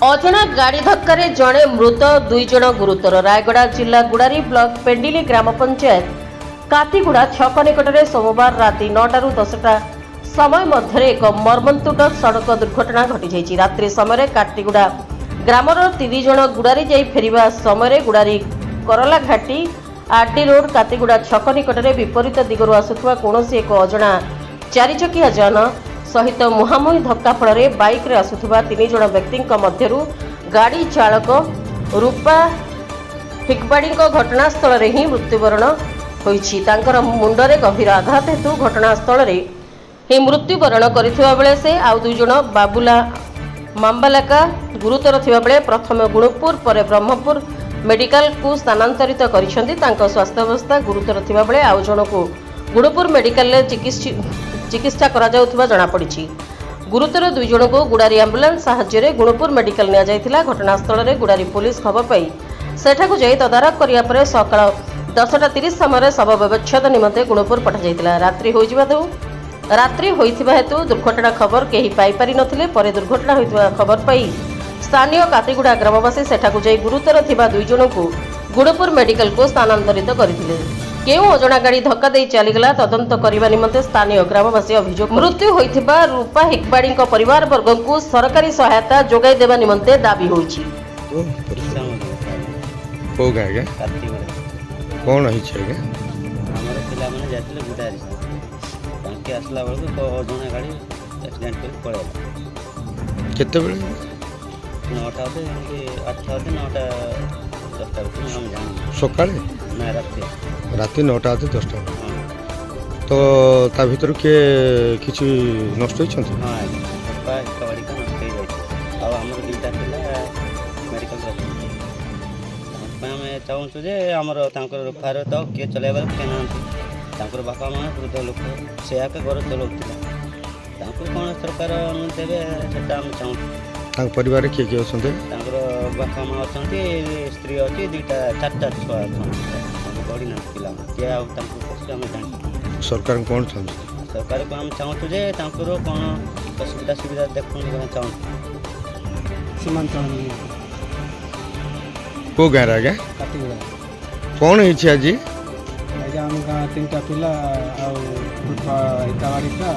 अजणा गाड़ी धक्का जड़े मृत दुई जन गुरुतर। रायगड़ा जिला गुड़ारी ब्लॉक पेंडिली ग्राम पंचायत कातीगुड़ा छक निकट सोमवार राति 9 ରୁ 10ଟା समय मध्य एक मर्मन्तुद सड़क दुर्घटना घटी। रात्रि समय कातीगुड़ा ग्रामर 3 जन गुड़ारी जाई फेरिबा समय गुड़ारी करला घाटी आरडी रोड कातीगुड़ा छक निकट विपरीत दिगरु आसुथुवा कोनोसी एक अजणा 4 चकिया जान सहित मुहांमुही धक्का फल बाइक रे आसुथुवा 3 जन व्यक्ति मध्यरु गाड़ी चालक रूपा हिकबाड़ी घटनास्थल रे ही मृत्युवरण होईछि। तांकर मुंडरे गंभीर आघात हेतु घटनास्थल रे ही मृत्युवरण करथिबा बेले से आउ 2 जन बाबुला मांबालाका गुरुतर थिबा बेले प्रथम गुणपुर पर ब्रह्मपुर मेडिकल को स्थानांतरित करिसेंती। तांको स्वास्थ्य अवस्था गुरुतर थिबा बेले आउ जनकु गुणपुर मेडिकल रे चिकित्सा करा जाउथबा जणा पड़िछि। गुरुतर 2 जन को गुड़ारी एम्बुलेंस साहाय्य गुणपुर मेडिकल निया जायतिला। घटनास्थल रे गुड़ारी पुलिस खबर पाई सेठाकु जाई तदारक करिया परे सकाळ 10:30 समय शव व्यवच्छेद निमंते गुणपुर पठा जायतिला। रात्रि होइथिबा हेतु दुर्घटना खबर केही पाई पारि नथिले। परे दुर्घटना होइथिबा खबर पाई स्थानीय कातीगुड़ा ग्रामवासी सेठाकु जाई गुरुतर थिबा 2 जन को गुणपुर मेडिकल को स्थानांतरित करथिले। केउ अजणा गाड़ी धक्का दे चलीगला तदंत करने निमंते स्थानीय ग्रामवासी अभियोग मृत्यु होइथिबा रूपा हिकबाड़ी परिवार वर्ग को सरकारी सहायता जोगाई देवा निमंते दाबी होइछि। कौन है छेगा हमर पिला माने जातिले गुडारी तांके आसला बेलको तो अजणा गाड़ी एक्सीडेंट कर पळेला। केते बेले 9टा होते 8टा होते 9टा 10टा होते हम जान सकाळे ना राति 9टा होते 10टा तो ता भीतर के किछि नष्ट होई छथि। हां पप्पा कबाड़ी का नष्ट हो जाय आ हमर दुईटा पिला मेडिकल रे हमें चाहूँ जे आमर तांकर फार तो किए चलाइबार के ना तांकर बापा माँ वृद्ध लोक से आके घर चलाउथिला तांकर कोन सरकार अनुमति देबे सेटा हम चाहूँ। तांक परिवार किए किए अछन्ते तांकर बापा माँ अछन्ती स्त्री अछि 4टा छुआ अछन्ती बड़ी ना पिला के आ तांकर पछ हम जान सरकार कोन छन सरकार को हम चाहूँ जे तांकर कोन सुविधा देखुन के चाहूँ। सीमांत को गाँ रा कातीगुड़ा कौन है आज आम गाँ 3टा पिला रूपा हिकावाड़ी का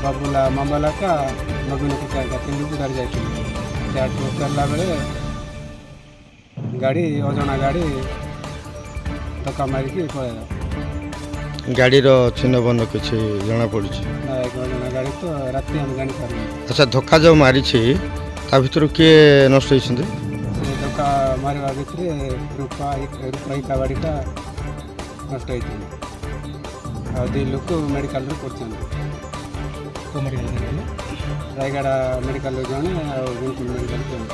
बाबुला मांबाला का नवीन को 3 गुड़ारी जाए चलला बेले गाड़ी अजणा गाड़ी धक्का मारिकी पड़ेगा। गाड़ी रो चिन्ह बन किसी जना पड़ी अजणा गाड़ी तो राति हम जानी पार। अच्छा धक्का जो मारी ता भीतर किए नष्ट होइछन्ते धक्का मारवा भितर रूपा हिकावाड़ी का नष्ट होती आ 2 लोक मेडिकल रे पड़छन रायगड़ा मेडिकल जने आ गुणपुर मेडिकल जने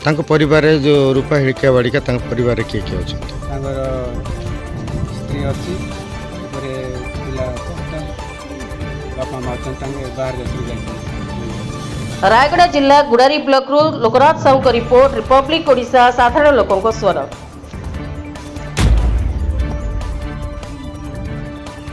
तांको परिवार जो रूपा हिकावाड़ी का तांको परिवार किए किए अछन्ते तांगर स्त्री अछि परे पिला बापा माँ तांगे बाहर जाई। रायगड़ा जिला Gudari block Loknath Sahu report republic Odisha साधारण लोकों स्वर।